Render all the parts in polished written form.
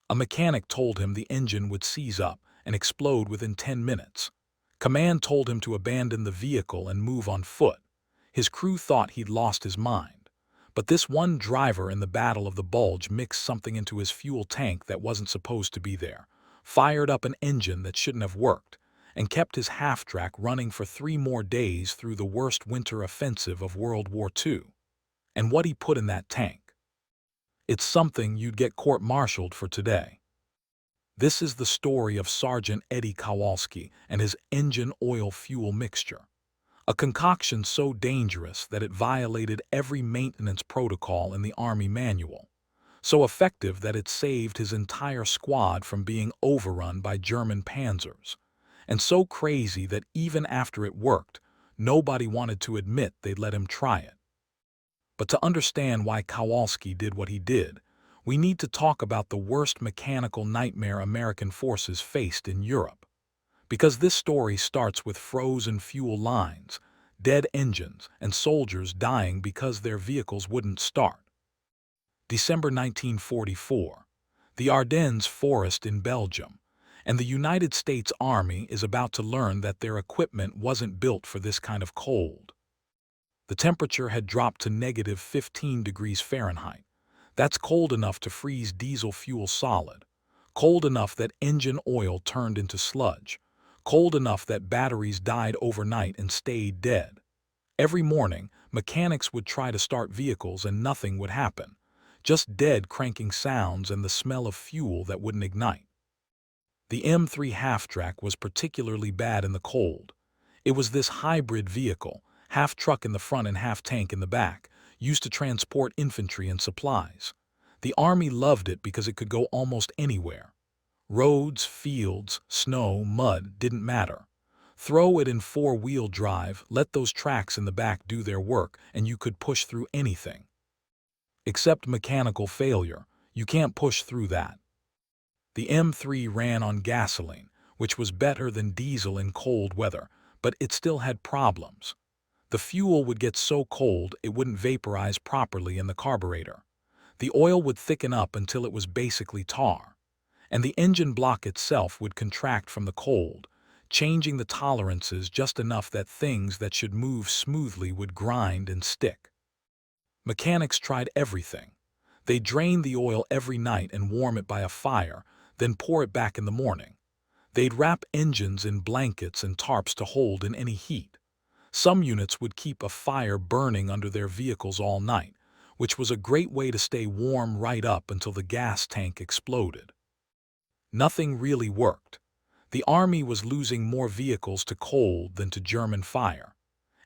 A mechanic told him the engine would seize up and explode within 10 minutes. Command told him to abandon the vehicle and move on foot. His crew thought he'd lost his mind. But this one driver in the Battle of the Bulge mixed something into his fuel tank that wasn't supposed to be there, fired up an engine that shouldn't have worked, and kept his half-track running for 3 more days through the worst winter offensive of World War II. And what he put in that tank? It's something you'd get court-martialed for today. This is the story of Sergeant Eddie Kowalski and his engine oil-fuel mixture, a concoction so dangerous that it violated every maintenance protocol in the Army manual, so effective that it saved his entire squad from being overrun by German panzers, and so crazy that even after it worked, nobody wanted to admit they'd let him try it. But to understand why Kowalski did what he did, we need to talk about the worst mechanical nightmare American forces faced in Europe. Because this story starts with frozen fuel lines, dead engines, and soldiers dying because their vehicles wouldn't start. December 1944, the Ardennes forest in Belgium, and the United States Army is about to learn that their equipment wasn't built for this kind of cold. The temperature had dropped to negative 15 degrees Fahrenheit. That's cold enough to freeze diesel fuel solid, cold enough that engine oil turned into sludge, cold enough that batteries died overnight and stayed dead. Every morning, mechanics would try to start vehicles and nothing would happen, just dead cranking sounds and the smell of fuel that wouldn't ignite. The M3 Halftrack was particularly bad in the cold. It was this hybrid vehicle, half truck in the front and half tank in the back, used to transport infantry and supplies. The Army loved it because it could go almost anywhere. Roads, fields, snow, mud didn't matter. Throw it in 4-wheel drive, let those tracks in the back do their work, and you could push through anything. Except mechanical failure, you can't push through that. The M3 ran on gasoline, which was better than diesel in cold weather, but it still had problems. The fuel would get so cold it wouldn't vaporize properly in the carburetor. The oil would thicken up until it was basically tar. And the engine block itself would contract from the cold, changing the tolerances just enough that things that should move smoothly would grind and stick. Mechanics tried everything. They drained the oil every night and warm it by a fire, then pour it back in the morning. They'd wrap engines in blankets and tarps to hold in any heat. Some units would keep a fire burning under their vehicles all night, which was a great way to stay warm right up until the gas tank exploded. Nothing really worked. The Army was losing more vehicles to cold than to German fire.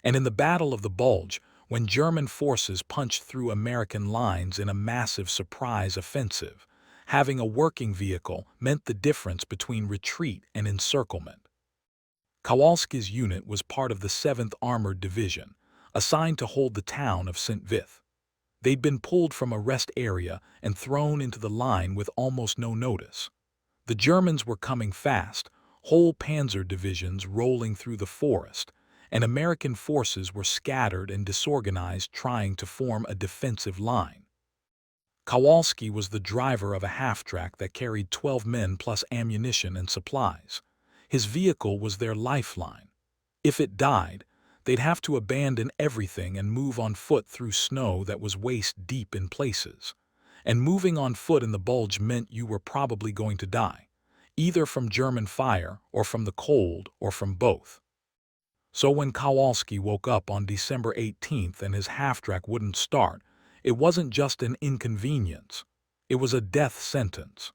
And in the Battle of the Bulge, when German forces punched through American lines in a massive surprise offensive, having a working vehicle meant the difference between retreat and encirclement. Kowalski's unit was part of the 7th Armored Division, assigned to hold the town of St. Vith. They'd been pulled from a rest area and thrown into the line with almost no notice. The Germans were coming fast, whole panzer divisions rolling through the forest, and American forces were scattered and disorganized trying to form a defensive line. Kowalski was the driver of a half-track that carried 12 men plus ammunition and supplies. His vehicle was their lifeline. If it died, they'd have to abandon everything and move on foot through snow that was waist-deep in places. And moving on foot in the Bulge meant you were probably going to die, either from German fire or from the cold or from both. So when Kowalski woke up on December 18th and his half-track wouldn't start, it wasn't just an inconvenience. It was a death sentence.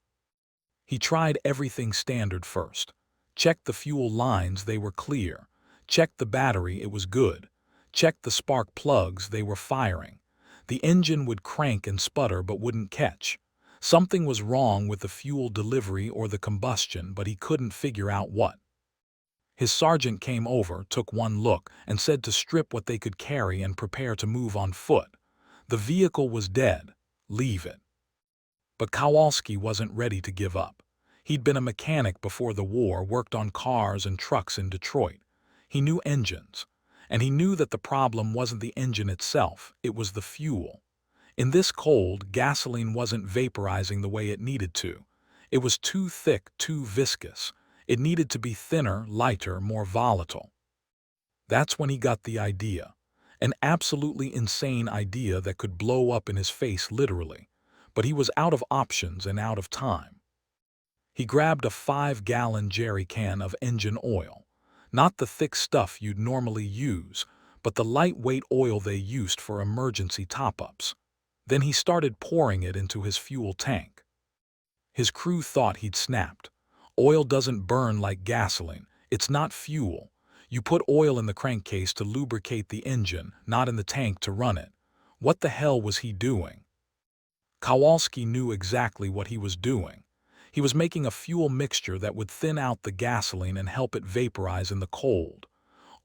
He tried everything standard first. Checked the fuel lines, they were clear. Checked the battery, it was good. Checked the spark plugs, they were firing. The engine would crank and sputter but wouldn't catch. Something was wrong with the fuel delivery or the combustion, but he couldn't figure out what. His sergeant came over, took one look, and said to strip what they could carry and prepare to move on foot. The vehicle was dead. Leave it. But Kowalski wasn't ready to give up. He'd been a mechanic before the war, worked on cars and trucks in Detroit. He knew engines, and he knew that the problem wasn't the engine itself, it was the fuel. In this cold, gasoline wasn't vaporizing the way it needed to. It was too thick, too viscous. It needed to be thinner, lighter, more volatile. That's when he got the idea. An absolutely insane idea that could blow up in his face literally. But he was out of options and out of time. He grabbed a 5-gallon jerry can of engine oil. Not the thick stuff you'd normally use, but the lightweight oil they used for emergency top-ups. Then he started pouring it into his fuel tank. His crew thought he'd snapped. Oil doesn't burn like gasoline. It's not fuel. You put oil in the crankcase to lubricate the engine, not in the tank to run it. What the hell was he doing? Kowalski knew exactly what he was doing. He was making a fuel mixture that would thin out the gasoline and help it vaporize in the cold.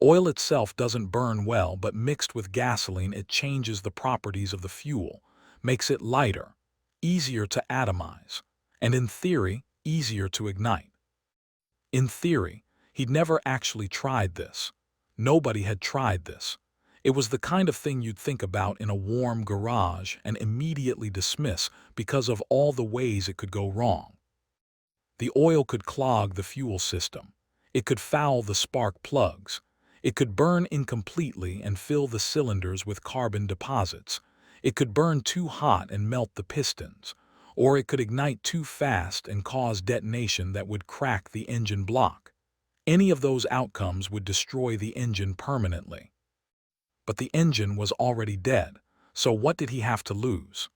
Oil itself doesn't burn well, but mixed with gasoline it changes the properties of the fuel, makes it lighter, easier to atomize, and in theory, easier to ignite. In theory, he'd never actually tried this. Nobody had tried this. It was the kind of thing you'd think about in a warm garage and immediately dismiss because of all the ways it could go wrong. The oil could clog the fuel system. It could foul the spark plugs. It could burn incompletely and fill the cylinders with carbon deposits. It could burn too hot and melt the pistons. Or it could ignite too fast and cause detonation that would crack the engine block. Any of those outcomes would destroy the engine permanently. But the engine was already dead, so what did he have to lose?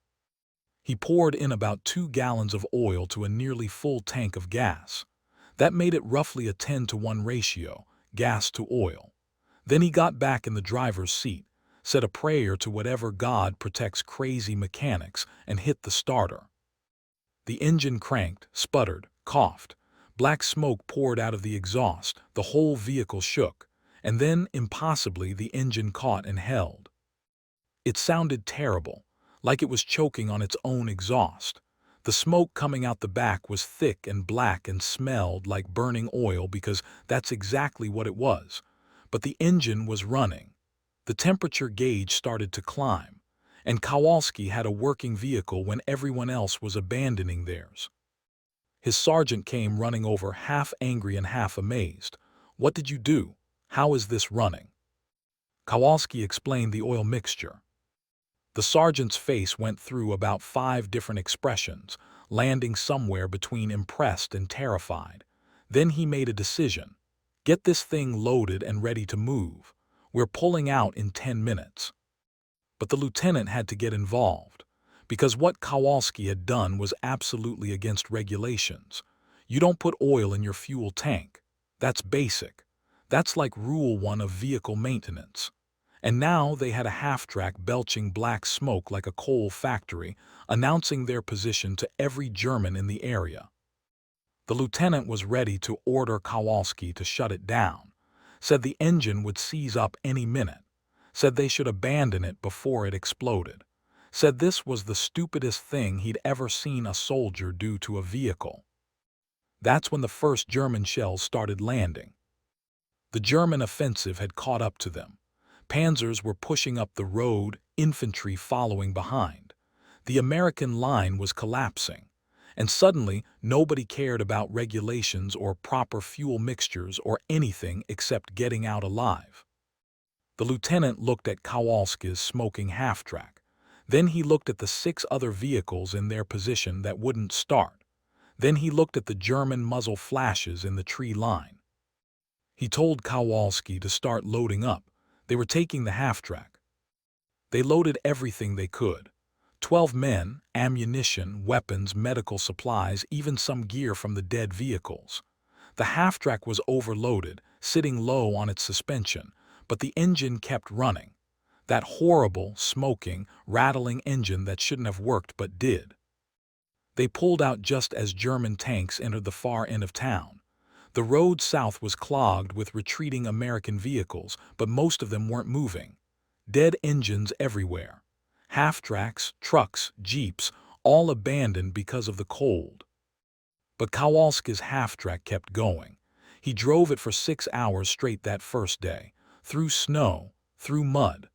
He poured in about 2 gallons of oil to a nearly full tank of gas. That made it roughly a 10-to-1 ratio, gas to oil. Then he got back in the driver's seat, said a prayer to whatever God protects crazy mechanics, and hit the starter. The engine cranked, sputtered, coughed. Black smoke poured out of the exhaust, the whole vehicle shook, and then, impossibly, the engine caught and held. It sounded terrible, like it was choking on its own exhaust. The smoke coming out the back was thick and black and smelled like burning oil because that's exactly what it was. But the engine was running. The temperature gauge started to climb, and Kowalski had a working vehicle when everyone else was abandoning theirs. His sergeant came running over, half angry and half amazed. "What did you do? How is this running?" Kowalski explained the oil mixture. The sergeant's face went through about 5 different expressions, landing somewhere between impressed and terrified. Then he made a decision. "Get this thing loaded and ready to move. We're pulling out in 10 minutes. But the lieutenant had to get involved, because what Kowalski had done was absolutely against regulations. You don't put oil in your fuel tank. That's basic. That's like Rule 1 of vehicle maintenance. And now they had a half-track belching black smoke like a coal factory, announcing their position to every German in the area. The lieutenant was ready to order Kowalski to shut it down, said the engine would seize up any minute, said they should abandon it before it exploded, said this was the stupidest thing he'd ever seen a soldier do to a vehicle. That's when the first German shells started landing. The German offensive had caught up to them. Panzers were pushing up the road, infantry following behind. The American line was collapsing, and suddenly nobody cared about regulations or proper fuel mixtures or anything except getting out alive. The lieutenant looked at Kowalski's smoking half-track. Then he looked at the 6 other vehicles in their position that wouldn't start. Then he looked at the German muzzle flashes in the tree line. He told Kowalski to start loading up. They were taking the half-track. They loaded everything they could. 12 men, ammunition, weapons, medical supplies, even some gear from the dead vehicles. The half-track was overloaded, sitting low on its suspension, but the engine kept running. That horrible, smoking, rattling engine that shouldn't have worked but did. They pulled out just as German tanks entered the far end of town. The road south was clogged with retreating American vehicles, but most of them weren't moving. Dead engines everywhere. Half-tracks, trucks, jeeps, all abandoned because of the cold. But Kowalski's half-track kept going. He drove it for 6 hours straight that first day, through snow, through mud,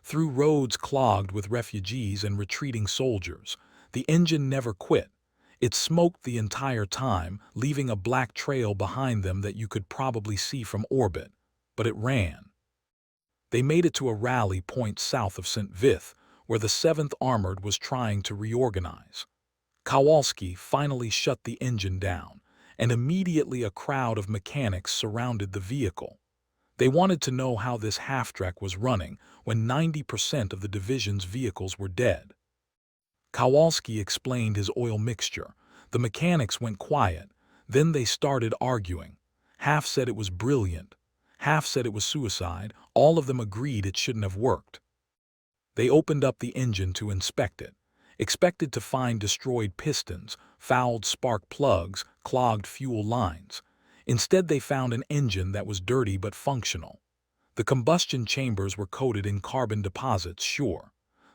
through roads clogged with refugees and retreating soldiers. The engine never quit. It smoked the entire time, leaving a black trail behind them that you could probably see from orbit, but it ran. They made it to a rally point south of St. Vith, where the 7th Armored was trying to reorganize. Kowalski finally shut the engine down, and immediately a crowd of mechanics surrounded the vehicle. They wanted to know how this half-track was running when 90% of the division's vehicles were dead. Kowalski explained his oil mixture. The mechanics went quiet. Then they started arguing. Half said it was brilliant. Half said it was suicide. All of them agreed it shouldn't have worked. They opened up the engine to inspect it, expected to find destroyed pistons, fouled spark plugs, clogged fuel lines. Instead, they found an engine that was dirty but functional. The combustion chambers were coated in carbon deposits, sure.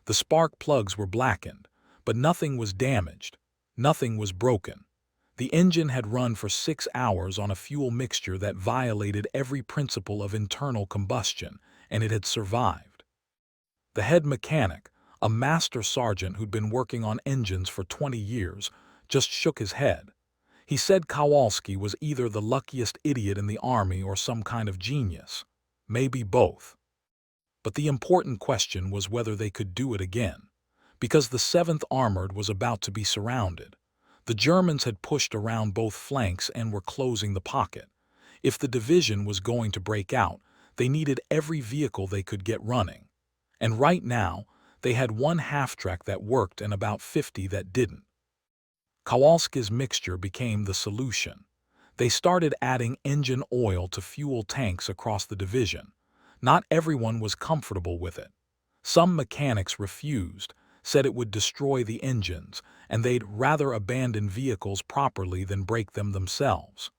The spark plugs were blackened, but nothing was damaged. Nothing was broken. The engine had run for 6 hours on a fuel mixture that violated every principle of internal combustion, and it had survived. The head mechanic, a master sergeant who'd been working on engines for 20 years, just shook his head. He said Kowalski was either the luckiest idiot in the army or some kind of genius. Maybe both. But the important question was whether they could do it again. Because the 7th Armored was about to be surrounded. The Germans had pushed around both flanks and were closing the pocket. If the division was going to break out, they needed every vehicle they could get running. And right now, they had one half-track that worked and about 50 that didn't. Kowalski's mixture became the solution. They started adding engine oil to fuel tanks across the division. Not everyone was comfortable with it. Some mechanics refused, said it would destroy the engines, and they'd rather abandon vehicles properly than break them themselves.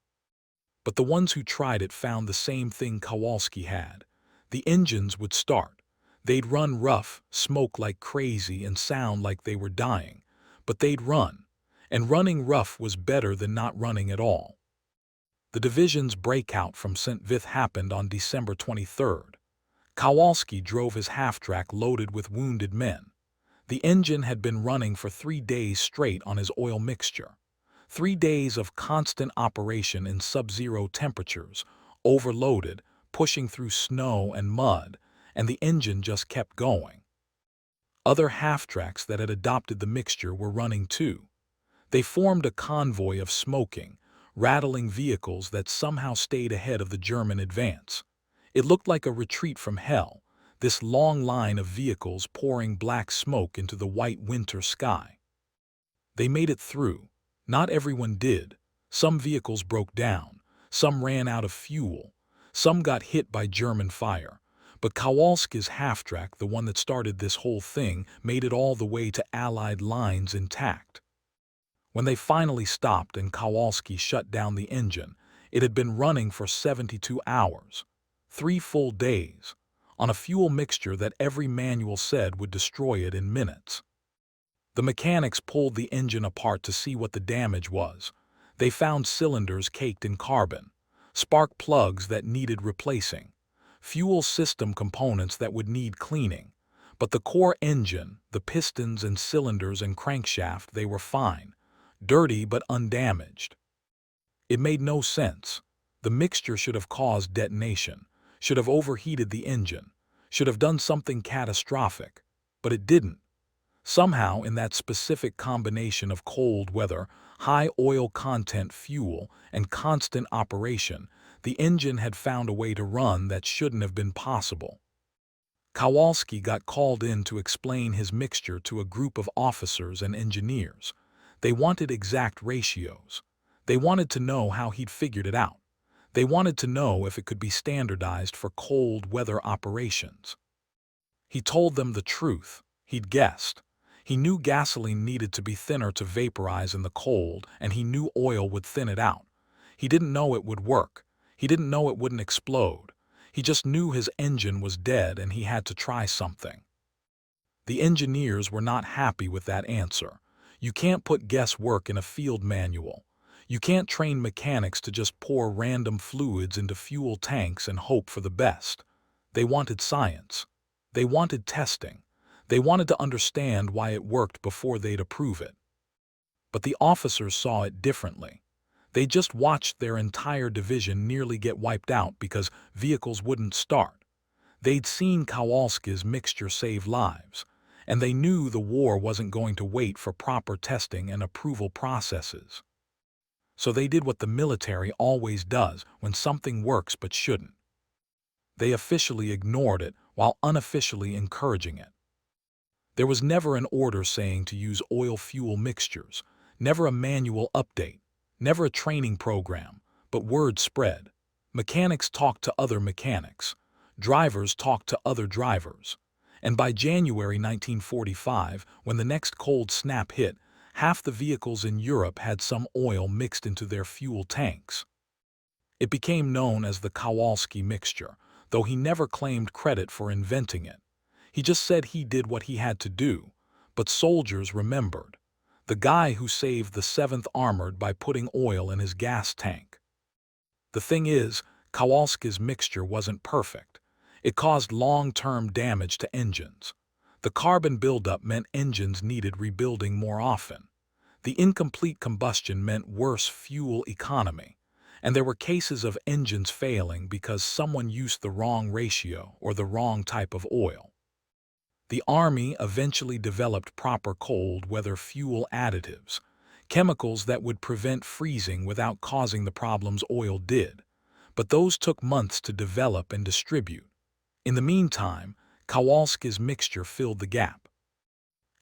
But the ones who tried it found the same thing Kowalski had. The engines would start. They'd run rough, smoke like crazy, and sound like they were dying. But they'd run, and running rough was better than not running at all. The division's breakout from St. Vith happened on December 23rd. Kowalski drove his half-track loaded with wounded men. The engine had been running for 3 days straight on his oil mixture. 3 days of constant operation in sub-zero temperatures, overloaded, pushing through snow and mud, and the engine just kept going. Other half-tracks that had adopted the mixture were running too. They formed a convoy of smoking, rattling vehicles that somehow stayed ahead of the German advance. It looked like a retreat from hell, this long line of vehicles pouring black smoke into the white winter sky. They made it through. Not everyone did. Some vehicles broke down. Some ran out of fuel. Some got hit by German fire. But Kowalski's half-track, the one that started this whole thing, made it all the way to Allied lines intact. When they finally stopped and Kowalski shut down the engine, it had been running for 72 hours, 3 full days, on a fuel mixture that every manual said would destroy it in minutes. The mechanics pulled the engine apart to see what the damage was. They found cylinders caked in carbon, spark plugs that needed replacing, fuel system components that would need cleaning. But the core engine, the pistons and cylinders and crankshaft, they were fine, dirty but undamaged. It made no sense. The mixture should have caused detonation, should have overheated the engine, should have done something catastrophic, but it didn't. Somehow, in that specific combination of cold weather, high oil content fuel, and constant operation, the engine had found a way to run that shouldn't have been possible. Kowalski got called in to explain his mixture to a group of officers and engineers. They wanted exact ratios. They wanted to know how he'd figured it out. They wanted to know if it could be standardized for cold weather operations. He told them the truth. He'd guessed. He knew gasoline needed to be thinner to vaporize in the cold, and he knew oil would thin it out. He didn't know it would work. He didn't know it wouldn't explode. He just knew his engine was dead and he had to try something. The engineers were not happy with that answer. You can't put guesswork in a field manual. You can't train mechanics to just pour random fluids into fuel tanks and hope for the best. They wanted science. They wanted testing. They wanted to understand why it worked before they'd approve it. But the officers saw it differently. They just watched their entire division nearly get wiped out because vehicles wouldn't start. They'd seen Kowalski's mixture save lives, and they knew the war wasn't going to wait for proper testing and approval processes. So they did what the military always does when something works but shouldn't. They officially ignored it while unofficially encouraging it. There was never an order saying to use oil-fuel mixtures, never a manual update, never a training program, but word spread. Mechanics talked to other mechanics. Drivers talked to other drivers. And by January 1945, when the next cold snap hit, half the vehicles in Europe had some oil mixed into their fuel tanks. It became known as the Kowalski mixture, though he never claimed credit for inventing it. He just said he did what he had to do, but soldiers remembered. The guy who saved the 7th Armored by putting oil in his gas tank. The thing is, Kowalski's mixture wasn't perfect. It caused long-term damage to engines. The carbon buildup meant engines needed rebuilding more often. The incomplete combustion meant worse fuel economy. And there were cases of engines failing because someone used the wrong ratio or the wrong type of oil. The Army eventually developed proper cold weather fuel additives, chemicals that would prevent freezing without causing the problems oil did, but those took months to develop and distribute. In the meantime, Kowalski's mixture filled the gap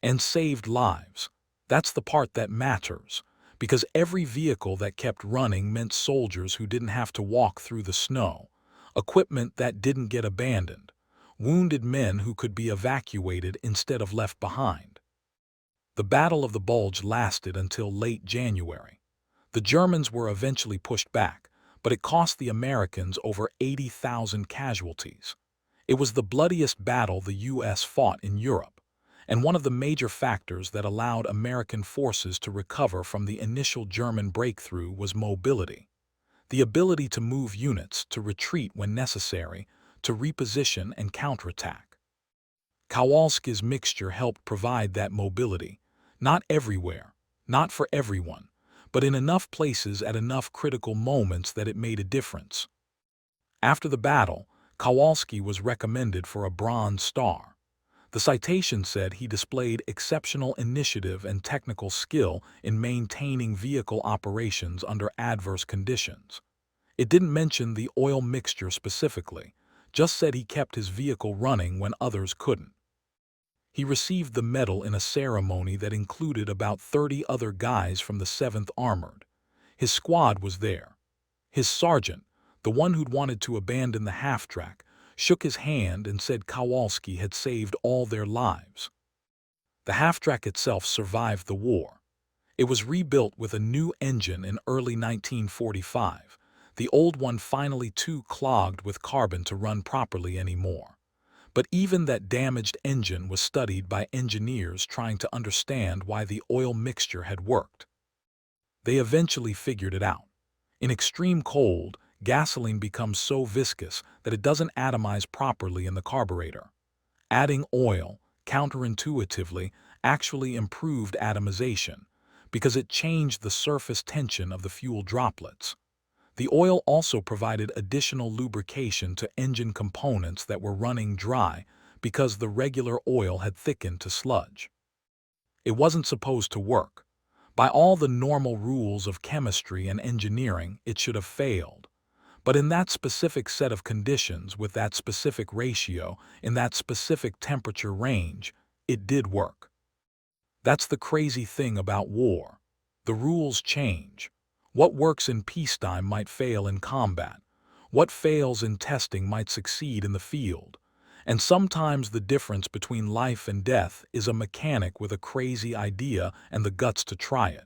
and saved lives. That's the part that matters, because every vehicle that kept running meant soldiers who didn't have to walk through the snow, equipment that didn't get abandoned, wounded men who could be evacuated instead of left behind. The Battle of the Bulge lasted until late January. The Germans were eventually pushed back, but it cost the Americans over 80,000 casualties. It was the bloodiest battle the U.S. fought in Europe, and one of the major factors that allowed American forces to recover from the initial German breakthrough was mobility. The ability to move units, to retreat when necessary, to reposition and counterattack. Kowalski's mixture helped provide that mobility, not everywhere, not for everyone, but in enough places at enough critical moments that it made a difference. After the battle, Kowalski was recommended for a Bronze Star. The citation said he displayed exceptional initiative and technical skill in maintaining vehicle operations under adverse conditions. It didn't mention the oil mixture specifically, just said he kept his vehicle running when others couldn't. He received the medal in a ceremony that included about 30 other guys from the 7th Armored. His squad was there. His sergeant, the one who'd wanted to abandon the Halftrack, shook his hand and said Kowalski had saved all their lives. The Halftrack itself survived the war. It was rebuilt with a new engine in early 1945. The old one finally too clogged with carbon to run properly anymore. But even that damaged engine was studied by engineers trying to understand why the oil mixture had worked. They eventually figured it out. In extreme cold, gasoline becomes so viscous that it doesn't atomize properly in the carburetor. Adding oil, counterintuitively, actually improved atomization because it changed the surface tension of the fuel droplets. The oil also provided additional lubrication to engine components that were running dry because the regular oil had thickened to sludge. It wasn't supposed to work. By all the normal rules of chemistry and engineering, it should have failed. But in that specific set of conditions, with that specific ratio, in that specific temperature range, it did work. That's the crazy thing about war. The rules change. What works in peacetime might fail in combat. What fails in testing might succeed in the field. And sometimes the difference between life and death is a mechanic with a crazy idea and the guts to try it.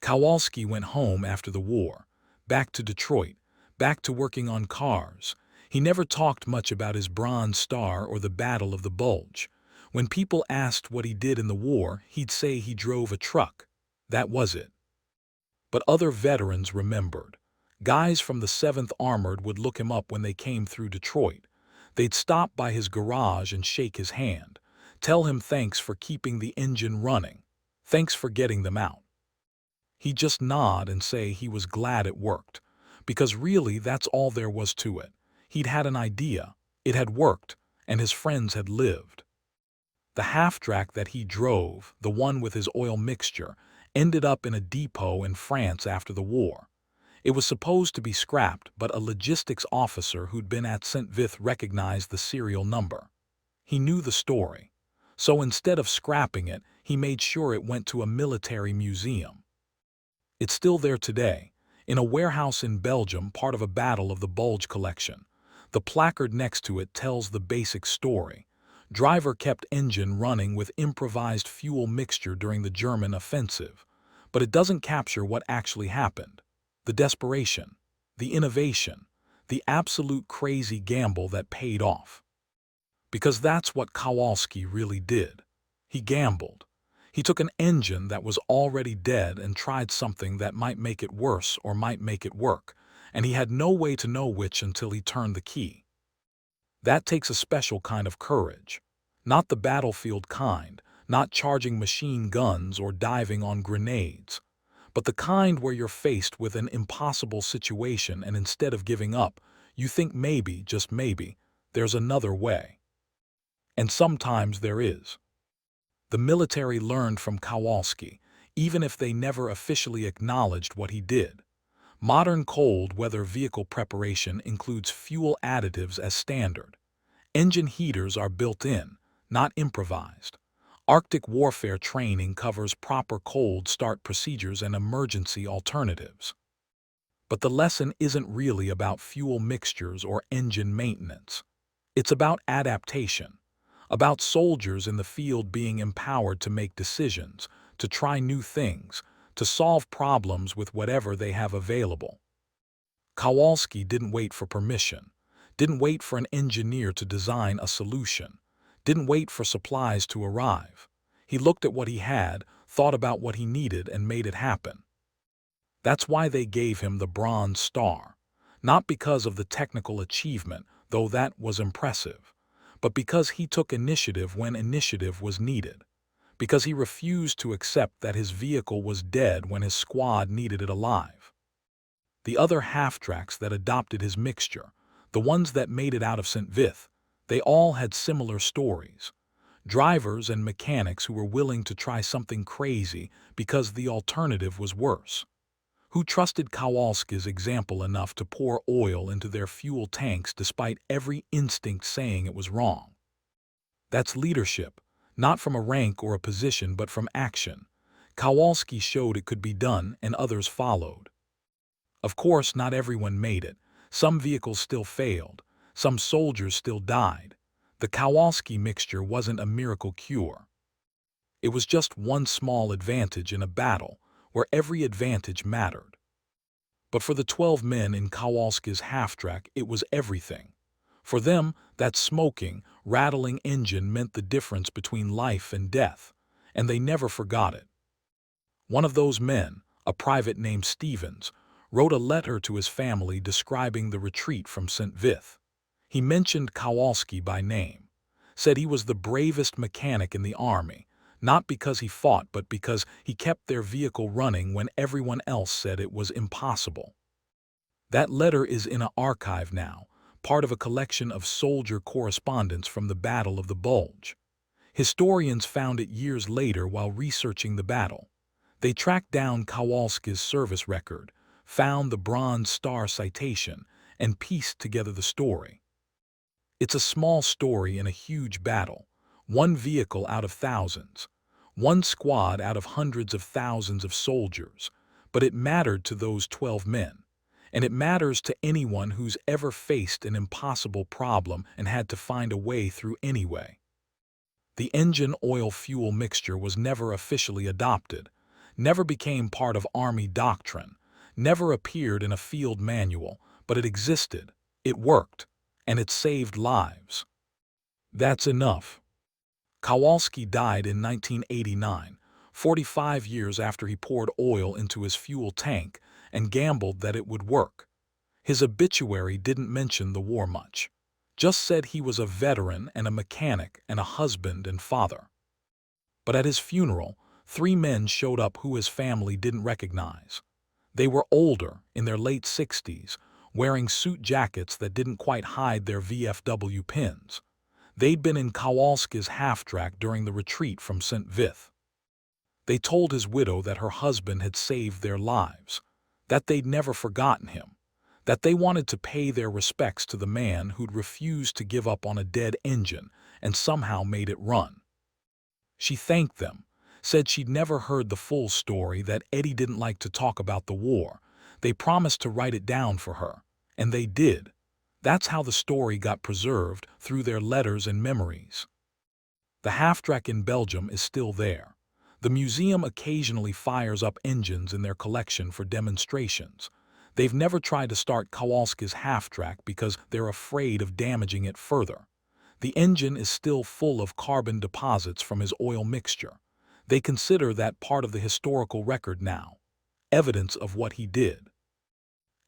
Kowalski went home after the war, back to Detroit, back to working on cars. He never talked much about his Bronze Star or the Battle of the Bulge. When people asked what he did in the war, he'd say he drove a truck. That was it. But other veterans remembered. Guys from the 7th Armored would look him up when they came through Detroit. They'd stop by his garage and shake his hand, tell him thanks for keeping the engine running, thanks for getting them out. He'd just nod and say he was glad it worked, because really that's all there was to it. He'd had an idea, it had worked, and his friends had lived. The half-track that he drove, the one with his oil mixture, ended up in a depot in France after the war. It was supposed to be scrapped, but a logistics officer who'd been at St. Vith recognized the serial number. He knew the story. So instead of scrapping it, he made sure it went to a military museum. It's still there today, in a warehouse in Belgium, part of a battle of the Bulge collection. The placard next to it tells the basic story. Driver kept engine running with improvised fuel mixture during the German offensive. But it doesn't capture what actually happened. The desperation, the innovation, the absolute crazy gamble that paid off. Because that's what Kowalski really did. He gambled. He took an engine that was already dead and tried something that might make it worse or might make it work, and he had no way to know which until he turned the key. That takes a special kind of courage. Not the battlefield kind, not charging machine guns or diving on grenades, but the kind where you're faced with an impossible situation and instead of giving up, you think maybe, just maybe, there's another way. And sometimes there is. The military learned from Kowalski, even if they never officially acknowledged what he did. Modern cold weather vehicle preparation includes fuel additives as standard. Engine heaters are built in, not improvised. Arctic warfare training covers proper cold start procedures and emergency alternatives. But the lesson isn't really about fuel mixtures or engine maintenance. It's about adaptation. About soldiers in the field being empowered to make decisions, to try new things, to solve problems with whatever they have available. Kowalski didn't wait for permission, didn't wait for an engineer to design a solution, didn't wait for supplies to arrive. He looked at what he had, thought about what he needed, and made it happen. That's why they gave him the Bronze Star, not because of the technical achievement, though that was impressive, but because he took initiative when initiative was needed, because he refused to accept that his vehicle was dead when his squad needed it alive. The other half-tracks that adopted his mixture, the ones that made it out of St. Vith, they all had similar stories. Drivers and mechanics who were willing to try something crazy because the alternative was worse. Who trusted Kowalski's example enough to pour oil into their fuel tanks despite every instinct saying it was wrong. That's leadership, not from a rank or a position but from action. Kowalski showed it could be done and others followed. Of course, not everyone made it. Some vehicles still failed. Some soldiers still died. The Kowalski mixture wasn't a miracle cure. It was just one small advantage in a battle where every advantage mattered. But for the 12 men in Kowalski's half-track, it was everything. For them, that smoking, rattling engine meant the difference between life and death, and they never forgot it. One of those men, a private named Stevens, wrote a letter to his family describing the retreat from St. Vith. He mentioned Kowalski by name, said he was the bravest mechanic in the army, not because he fought but because he kept their vehicle running when everyone else said it was impossible. That letter is in an archive now, part of a collection of soldier correspondence from the Battle of the Bulge. Historians found it years later while researching the battle. They tracked down Kowalski's service record, found the Bronze Star citation, and pieced together the story. It's a small story in a huge battle, one vehicle out of thousands, one squad out of hundreds of thousands of soldiers, but it mattered to those 12 men, and it matters to anyone who's ever faced an impossible problem and had to find a way through anyway. The engine oil-fuel mixture was never officially adopted, never became part of Army doctrine, never appeared in a field manual, but it existed, it worked, and it saved lives. That's enough. Kowalski died in 1989, 45 years after he poured oil into his fuel tank and gambled that it would work. His obituary didn't mention the war much, just said he was a veteran and a mechanic and a husband and father. But at his funeral, 3 men showed up who his family didn't recognize. They were older, in their late 60s, wearing suit jackets that didn't quite hide their VFW pins. They'd been in Kowalski's Halftrack during the retreat from St. Vith. They told his widow that her husband had saved their lives, that they'd never forgotten him, that they wanted to pay their respects to the man who'd refused to give up on a dead engine and somehow made it run. She thanked them, said she'd never heard the full story, that Eddie didn't like to talk about the war. They promised to write it down for her, and they did. That's how the story got preserved, through their letters and memories. The Halftrack in Belgium is still there. The museum occasionally fires up engines in their collection for demonstrations. They've never tried to start Kowalski's Halftrack because they're afraid of damaging it further. The engine is still full of carbon deposits from his oil mixture. They consider that part of the historical record now, evidence of what he did.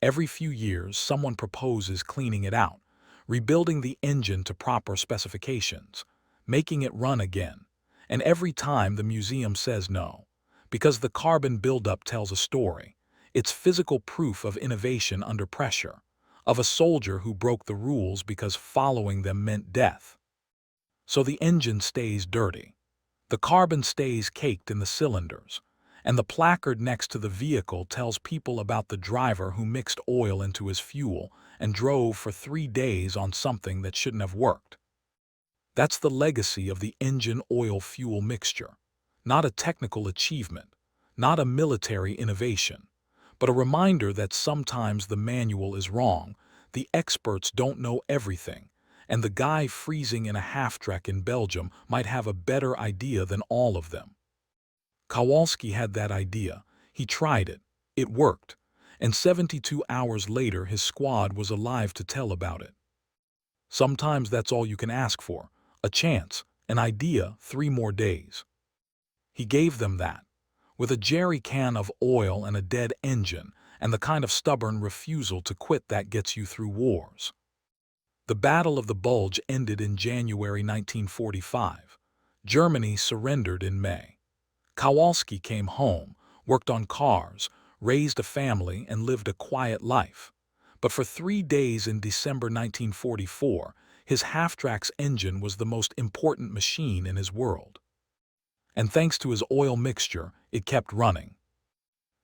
Every few years, someone proposes cleaning it out, rebuilding the engine to proper specifications, making it run again. And every time the museum says no, because the carbon buildup tells a story. It's physical proof of innovation under pressure, of a soldier who broke the rules because following them meant death. So the engine stays dirty. The carbon stays caked in the cylinders, and the placard next to the vehicle tells people about the driver who mixed oil into his fuel and drove for 3 days on something that shouldn't have worked. That's the legacy of the engine oil-fuel mixture. Not a technical achievement, not a military innovation, but a reminder that sometimes the manual is wrong, the experts don't know everything, and the guy freezing in a Halftrack in Belgium might have a better idea than all of them. Kowalski had that idea. He tried it. It worked. And 72 hours later, his squad was alive to tell about it. Sometimes that's all you can ask for. A chance, an idea, 3 more days. He gave them that, with a jerry can of oil and a dead engine, and the kind of stubborn refusal to quit that gets you through wars. The Battle of the Bulge ended in January 1945. Germany surrendered in May. Kowalski came home, worked on cars, raised a family, and lived a quiet life. But for 3 days in December 1944, his Halftrack's engine was the most important machine in his world. And thanks to his oil mixture, it kept running.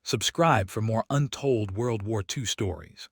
Subscribe for more untold World War II stories.